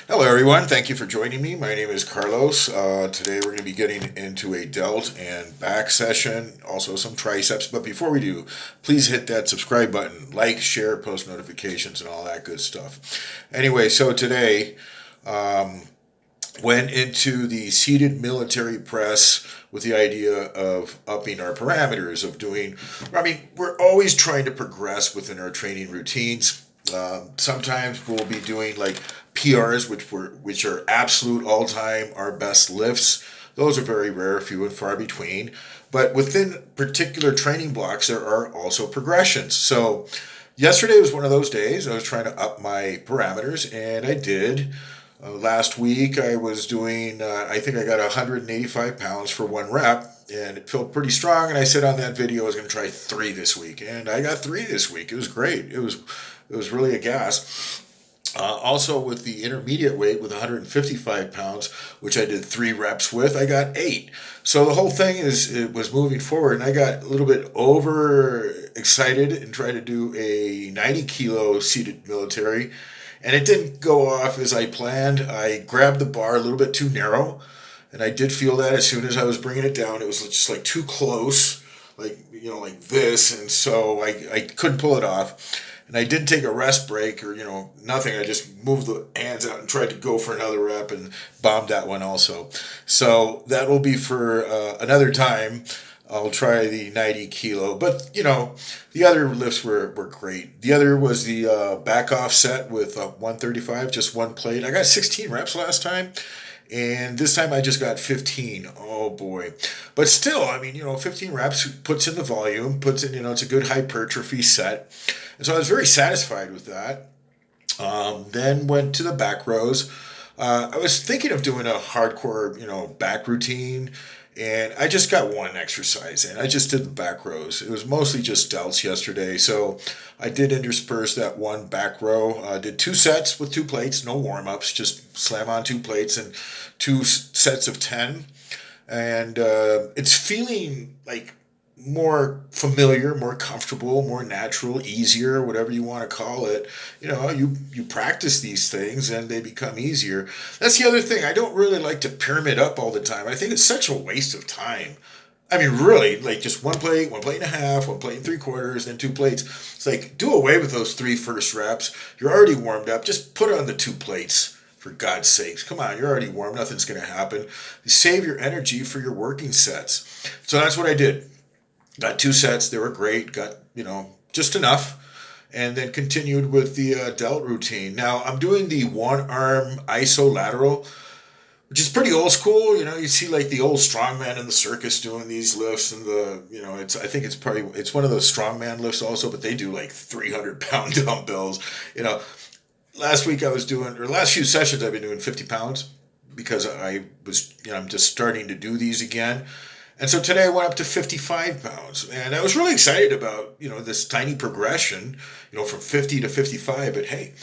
Hello, everyone. Thank you for joining me. My name is Carlos. Today, we're going to be getting into a delt and back session, also some triceps. But before we do, please hit that subscribe button, like, share, post notifications, and all that good stuff. Anyway, so today, um, went into the seated military press with the idea of upping our parameters, of doing, we're always trying to progress within our training routines. Sometimes we'll be doing like PRs, which are absolute all time our best lifts. Those are very rare, few and far between. But within particular training blocks, there are also progressions. So yesterday was one of those days. I was trying to up my parameters, and I did. Last week, I was doing, I think I got 185 pounds for one rep, and it felt pretty strong. And I said on that video I was going to try three this week, and I got three this week. It was great. It was really a gas. Also, with the intermediate weight with 155 pounds, which I did three reps with, I got eight. So the whole thing it was moving forward, and I got a little bit over excited and tried to do a 90 kilo seated military, and it didn't go off as I planned. I grabbed the bar a little bit too narrow, and I did feel that as soon as I was bringing it down, it was just like too close, like this, and so I couldn't pull it off. And I didn't take a rest break or, nothing. I just moved the hands out and tried to go for another rep and bombed that one also. So that will be for another time. I'll try the 90 kilo. But, the other lifts were great. The other was the back off set with 135, just one plate. I got 16 reps last time. And this time I just got 15. Oh boy. But still, 15 reps puts in the volume, puts in, it's a good hypertrophy set. And so I was very satisfied with that. Then went to the back rows. I was thinking of doing a hardcore, back routine. And I just got one exercise in. I just did the back rows. It was mostly just delts yesterday. So I did intersperse that one back row. Did two sets with two plates, no warm-ups, just slam on two plates and two sets of 10. And it's feeling like more familiar, more comfortable, more natural, easier, whatever you want to call it. You practice these things and they become easier. That's the other thing. I don't really like to pyramid up all the time. I think it's such a waste of time. Really, like just one plate and a half, one plate and three quarters, then two plates. It's like, do away with those three first reps. You're already warmed up. Just put on the two plates. For God's sakes, come on, you're already warm. Nothing's going to happen. You save your energy for your working sets. So that's what I did. Got two sets. They were great. Got, just enough. And then continued with the delt routine. Now, I'm doing the one-arm iso lateral, which is pretty old school. You see like the old strongman in the circus doing these lifts. And I think it's one of those strongman lifts also, but they do like 300-pound dumbbells. Last few sessions I've been doing 50 pounds because I'm just starting to do these again. And so today I went up to 55 pounds, and I was really excited about, this tiny progression, from 50 to 55, but hey,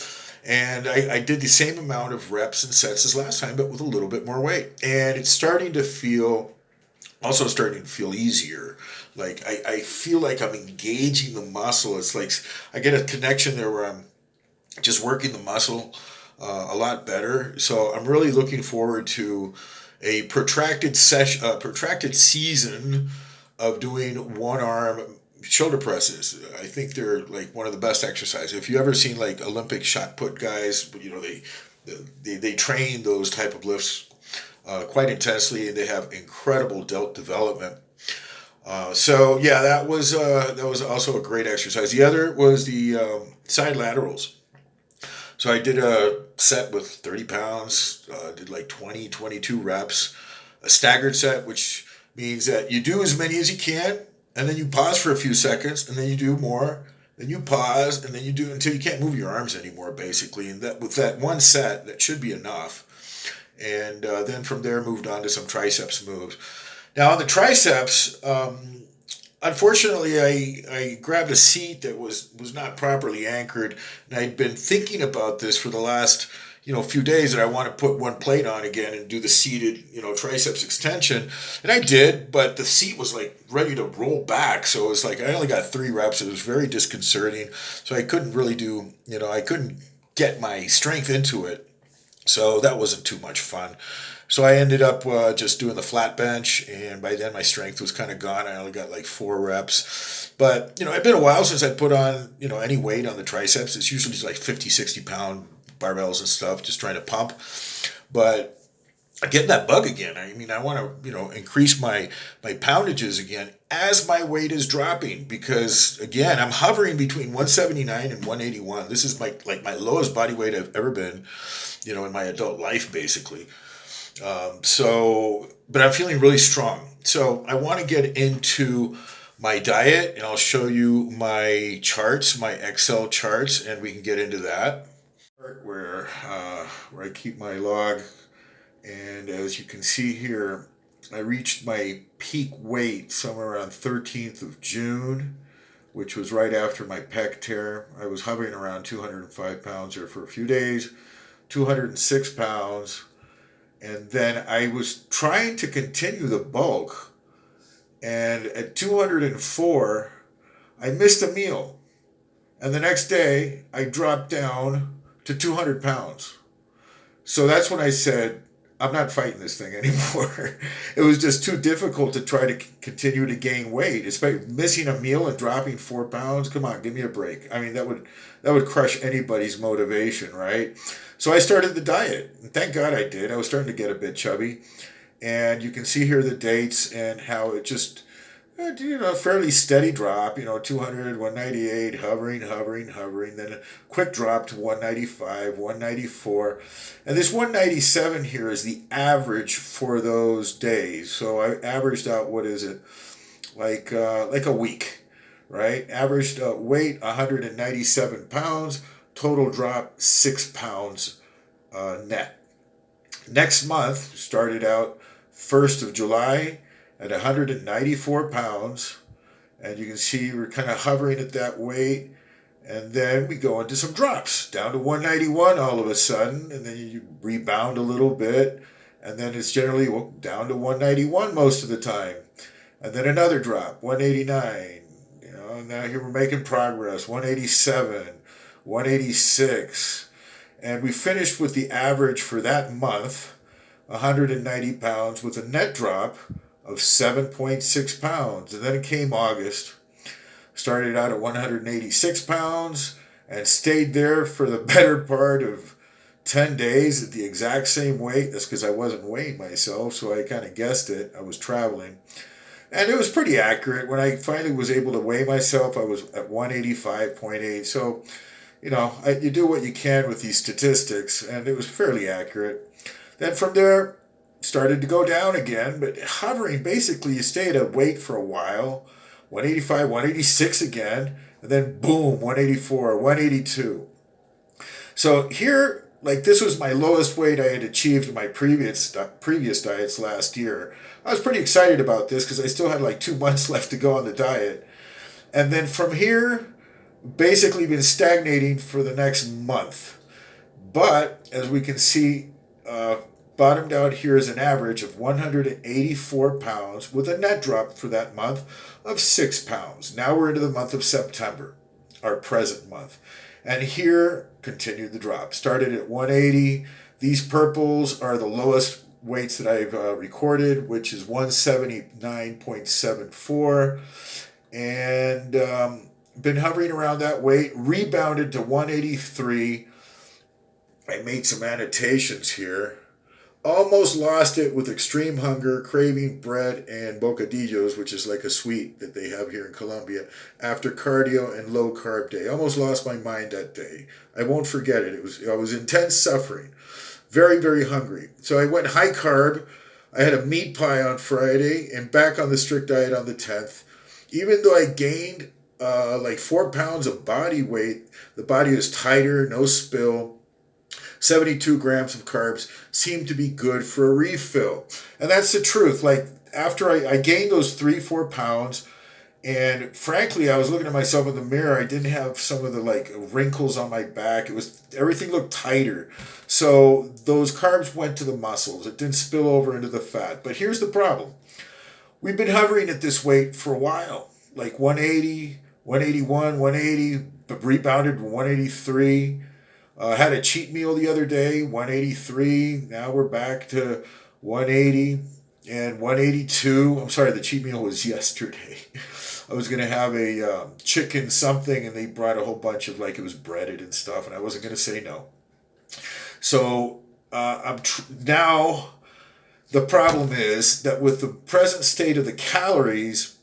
and I did the same amount of reps and sets as last time, but with a little bit more weight. And it's starting to feel easier. Like I feel like I'm engaging the muscle. It's like I get a connection there where I'm just working the muscle a lot better. So I'm really looking forward to a protracted season of doing one arm shoulder presses. I think they're like one of the best exercises. If you ever seen like Olympic shot put guys, they train those type of lifts quite intensely, and they have incredible delt development. So yeah, that was also a great exercise. The other was the side laterals. So I did a set with 30 pounds, did like 20, 22 reps, a staggered set, which means that you do as many as you can, and then you pause for a few seconds, and then you do more, then you pause, and then you do until you can't move your arms anymore, basically. And that with that one set, that should be enough. And then from there, moved on to some triceps moves. Now on the triceps, unfortunately, I grabbed a seat that was not properly anchored, and I'd been thinking about this for the last few days that I want to put one plate on again and do the seated triceps extension, and I did, but the seat was like ready to roll back, so it was like I only got three reps. It was very disconcerting, so I couldn't really do I couldn't get my strength into it. So that wasn't too much fun. So I ended up just doing the flat bench, and by then my strength was kind of gone. I only got like 4 reps. But, it's been a while since I put on, any weight on the triceps. It's usually like 50, 60 pound barbells and stuff, just trying to pump. But getting that bug again. I mean, I want to, increase my poundages again as my weight is dropping because again, I'm hovering between 179 and 181. This is my lowest body weight I've ever been, in my adult life, basically. But I'm feeling really strong. So I want to get into my diet, and I'll show you my charts, my Excel charts, and we can get into that. Where I keep my log, and as you can see here, I reached my peak weight somewhere around 13th of June, which was right after my pec tear. I was hovering around 205 pounds there for a few days, 206 pounds, and then I was trying to continue the bulk, and at 204, I missed a meal. And the next day, I dropped down to 200 pounds. So that's when I said, I'm not fighting this thing anymore. It was just too difficult to try to continue to gain weight, especially missing a meal and dropping 4 pounds. Come on, give me a break. I mean, that would crush anybody's motivation, right? So I started the diet, and thank God I did. I was starting to get a bit chubby, and you can see here the dates and how it just fairly steady drop, 200, 198, hovering, then a quick drop to 195, 194. And this 197 here is the average for those days. So I averaged out, what is it, like a week, right? Averaged weight 197 pounds, total drop 6 pounds net. Next month, started out 1st of July, at 194 pounds, and you can see we're kind of hovering at that weight, and then we go into some drops down to 191 all of a sudden, and then you rebound a little bit, and then it's generally down to 191 most of the time, and then another drop, 189, and now here we're making progress, 187, 186, and we finished with the average for that month, 190 pounds, with a net drop of 7.6 pounds. And then came August, started out at 186 pounds and stayed there for the better part of 10 days at the exact same weight. That's because I wasn't weighing myself, so I kind of guessed it. I was traveling. And it was pretty accurate. When I finally was able to weigh myself, I was at 185.8. So, you do what you can with these statistics, and it was fairly accurate. Then from there, started to go down again, but hovering, basically you stay at a weight for a while, 185, 186 again, and then boom, 184, 182. So here, this was my lowest weight I had achieved in my previous diets last year. I was pretty excited about this because I still had 2 months left to go on the diet. And then from here, basically been stagnating for the next month. But as we can see, bottomed out here is an average of 184 pounds with a net drop for that month of 6 pounds. Now we're into the month of September, our present month. And here continued the drop. Started at 180. These purples are the lowest weights that I've recorded, which is 179.74. And been hovering around that weight, rebounded to 183. I made some annotations here. Almost lost it with extreme hunger, craving bread and bocadillos, which is like a sweet that they have here in Colombia, after cardio and low carb day. Almost lost my mind that day. I won't forget it. I was intense suffering. Very, very hungry. So I went high carb. I had a meat pie on Friday and back on the strict diet on the 10th. Even though I gained 4 pounds of body weight, the body is tighter, no spill. 72 grams of carbs seem to be good for a refill. And that's the truth. After I gained those 3-4 pounds, and frankly, I was looking at myself in the mirror. I didn't have some of the wrinkles on my back. Everything looked tighter. So those carbs went to the muscles. It didn't spill over into the fat. But here's the problem. We've been hovering at this weight for a while, 180, 181, 180, but rebounded to 183. Had a cheat meal the other day, 183. Now we're back to 180 and 182. I'm sorry, the cheat meal was yesterday. I was gonna have a chicken something, and they brought a whole bunch of like it was breaded and stuff, and I wasn't gonna say no. So now the problem is that with the present state of the calories,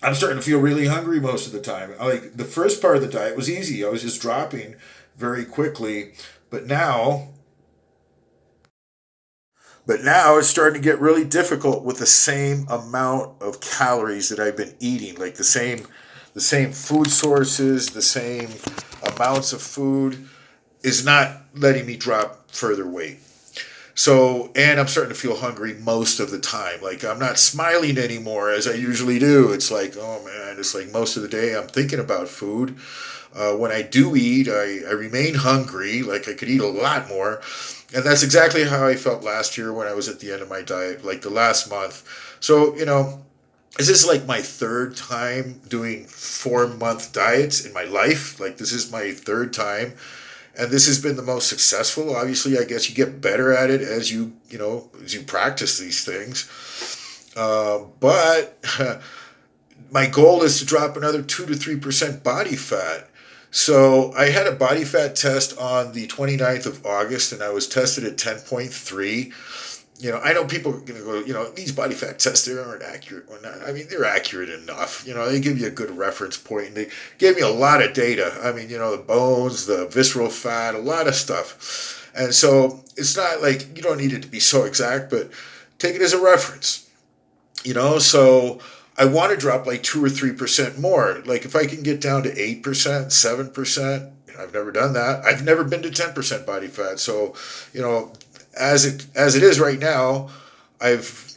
I'm starting to feel really hungry most of the time. Like the first part of the diet was easy. I was just dropping very quickly, but now it's starting to get really difficult with the same amount of calories that I've been eating, like the same food sources, the same amounts of food is not letting me drop further weight. So, and I'm starting to feel hungry most of the time. Like I'm not smiling anymore as I usually do. It's like, oh man, it's like most of the day I'm thinking about food. When I do eat, I remain hungry. Like I could eat a lot more. And that's exactly how I felt last year when I was at the end of my diet, like the last month. So, this is like my third time doing 4-month diets in my life. Like this is my third time. And this has been the most successful. Obviously, I guess you get better at it as you practice these things. But my goal is to drop another 2 to 3% body fat. So I had a body fat test on the 29th of August, and I was tested at 10.3. I know people are going to go, these body fat tests, they aren't accurate or not. I mean, they're accurate enough. They give you a good reference point, and they gave me a lot of data. I mean, the bones, the visceral fat, a lot of stuff. And so it's not like you don't need it to be so exact, but take it as a reference. So I want to drop like 2 or 3% more. Like if I can get down to 8%, 7%, I've never done that. I've never been to 10% body fat. So, as it is right now, it's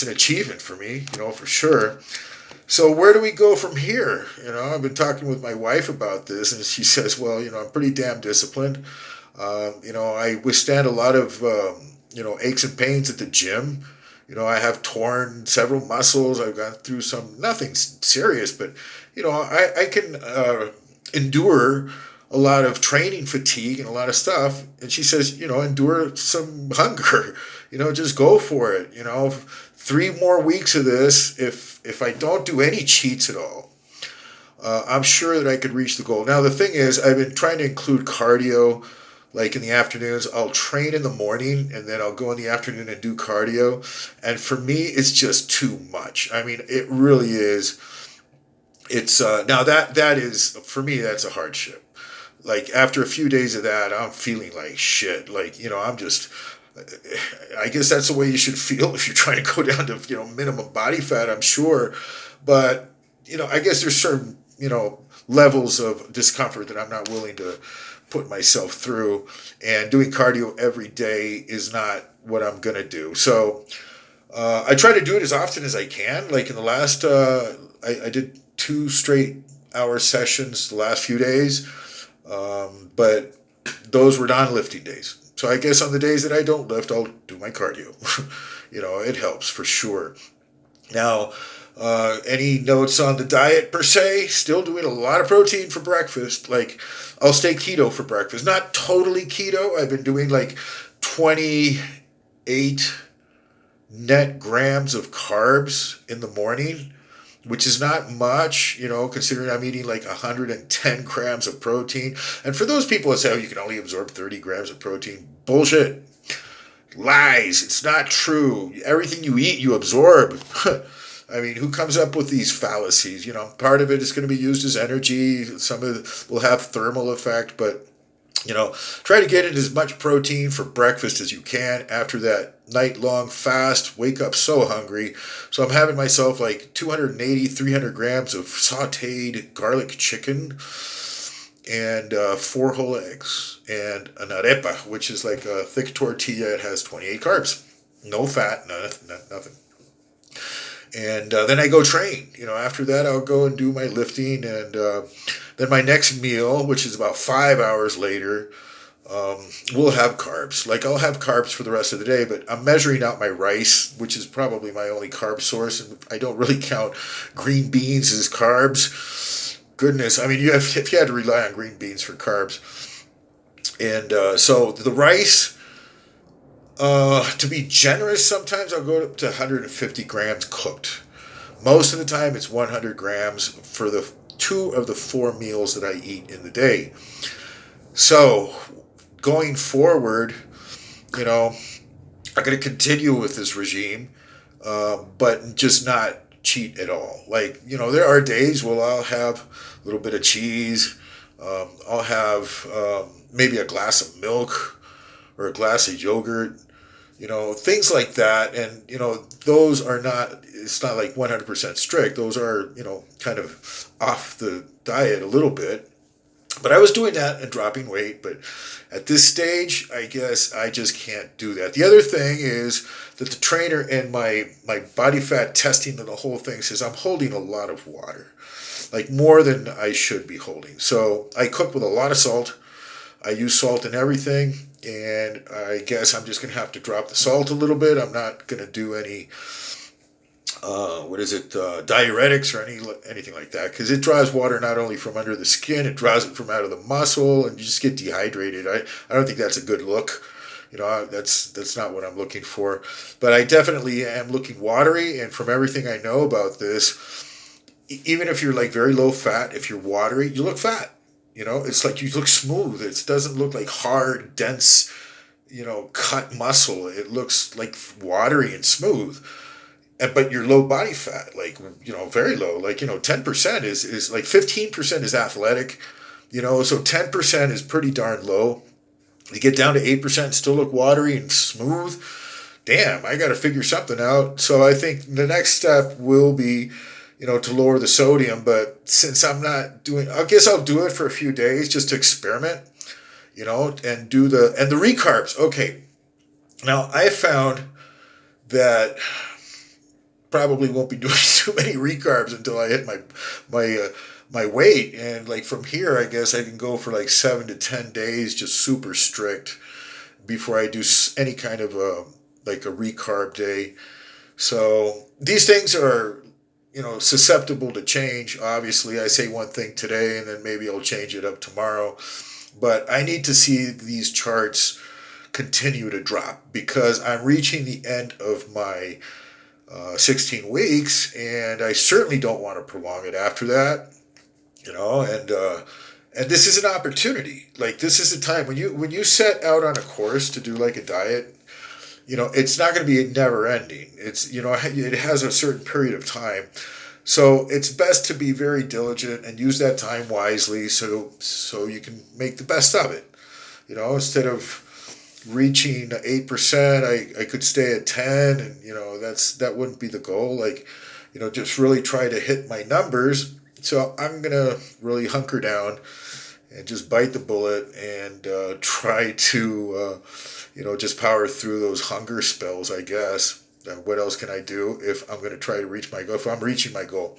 an achievement for me, for sure. So where do we go from here? I've been talking with my wife about this, and she says, well, I'm pretty damn disciplined. I withstand a lot of aches and pains at the gym. I have torn several muscles. I've gone through nothing serious, but I can endure a lot of training fatigue and a lot of stuff. And she says, endure some hunger, just go for it. 3 more weeks of this, if I don't do any cheats at all, I'm sure that I could reach the goal. Now, the thing is, I've been trying to include cardio, like in the afternoons. I'll train in the morning and then I'll go in the afternoon and do cardio. And for me, it's just too much. I mean, it really is. It's now that is, for me, that's a hardship. Like after a few days of that, I'm feeling like shit. Like, I guess that's the way you should feel if you're trying to go down to, minimum body fat, I'm sure. But, I guess there's certain, levels of discomfort that I'm not willing to put myself through. And doing cardio every day is not what I'm going to do. So I try to do it as often as I can. Like in the last, I did 2 straight hour sessions the last few days. But those were non-lifting days. So I guess on the days that I don't lift, I'll do my cardio. It helps for sure. Now, any notes on the diet per se? Still doing a lot of protein for breakfast. Like, I'll stay keto for breakfast. Not totally keto. I've been doing like 28 net grams of carbs in the morning, which is not much, considering I'm eating like 110 grams of protein. And for those people that say, oh, you can only absorb 30 grams of protein, bullshit. Lies. It's not true. Everything you eat, you absorb. I mean, who comes up with these fallacies? Part of it is going to be used as energy. Some of it will have thermal effect, but try to get in as much protein for breakfast as you can after that night-long fast. Wake up so hungry. So I'm having myself like 280, 300 grams of sauteed garlic chicken and 4 whole eggs and an arepa, which is like a thick tortilla. It has 28 carbs. No fat, nothing. And then I go train. After that, I'll go and do my lifting. And then my next meal, which is about 5 hours later, we'll have carbs. Like I'll have carbs for the rest of the day, but I'm measuring out my rice, which is probably my only carb source. And I don't really count green beans as carbs. Goodness, I mean, if you had to rely on green beans for carbs, And so the rice, to be generous, sometimes I'll go up to 150 grams cooked. Most of the time, it's 100 grams for the 2 of the 4 meals that I eat in the day. So going forward, you know, I'm going to continue with this regime, but just not cheat at all. Like, there are days where I'll have a little bit of cheese. I'll have maybe a glass of milk or a glass of yogurt, things like that. And, those are not, it's not like 100% strict. Those are, kind of off the diet a little bit. But I was doing that and dropping weight. But at this stage, I guess I just can't do that. The other thing is that the trainer in my body fat testing of the whole thing says I'm holding a lot of water, like more than I should be holding. So I cook with a lot of salt. I use salt in everything. And I guess I'm just going to have to drop the salt a little bit. I'm not going to do any diuretics or anything like that, because it draws water not only from under the skin, it draws it from out of the muscle, and you just get dehydrated. I don't think that's a good look. That's not what I'm looking for. But I definitely am looking watery, and from everything I know about this, even if you're like very low fat, if you're watery, you look fat. It's like you look smooth. It doesn't look like hard, dense, cut muscle. It looks like watery and smooth. But you're low body fat, like, very low, like, 10% is like 15% is athletic, so 10% is pretty darn low. You get down to 8% and still look watery and smooth. Damn, I got to figure something out. So I think the next step will be, to lower the sodium. But since I'm not doing, I guess I'll do it for a few days just to experiment, and do the recarbs. Okay. Now I found that probably won't be doing too many recarbs until I hit my weight, and like from here, I guess I can go for like 7 to 10 days, just super strict, before I do any kind of a recarb day. So these things are susceptible to change. Obviously, I say one thing today, and then maybe I'll change it up tomorrow. But I need to see these charts continue to drop, because I'm reaching the end of my 16 weeks, and I certainly don't want to prolong it after that, and this is an opportunity. Like, this is the time when you set out on a course to do like a diet, it's not going to be never ending. It's, it has a certain period of time. So it's best to be very diligent and use that time wisely, so you can make the best of it. Instead of reaching 8%, I could stay at 10, and that wouldn't be the goal. Like, just really try to hit my numbers. So I'm gonna really hunker down and just bite the bullet and try to just power through those hunger spells, I guess. What else can I do if I'm going to try to reach my goal, if I'm reaching my goal?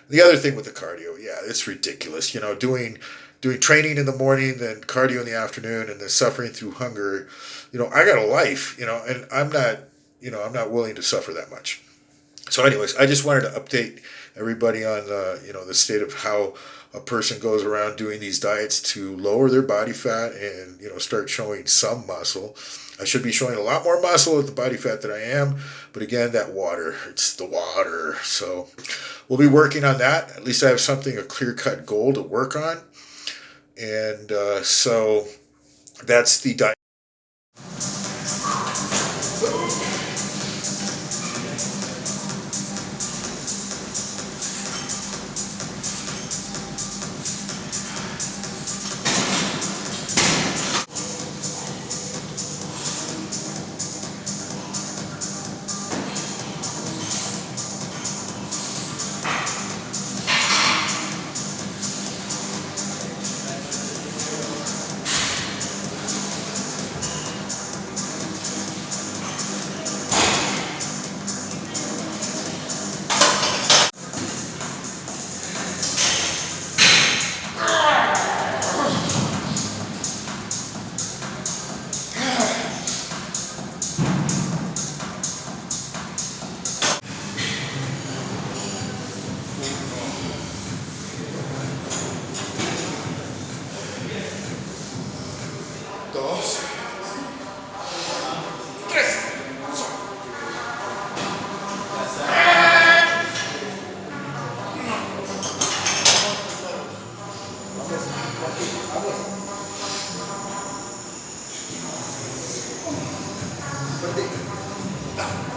The other thing with the cardio, yeah, it's ridiculous. Doing training in the morning, then cardio in the afternoon, and then suffering through hunger. I got a life, and I'm not willing to suffer that much. So anyways, I just wanted to update everybody on the state of how a person goes around doing these diets to lower their body fat and start showing some muscle. I should be showing a lot more muscle with the body fat that I am, but again, it's the water. So we'll be working on that. At least I have a clear-cut goal to work on. And so that's the diet. Now,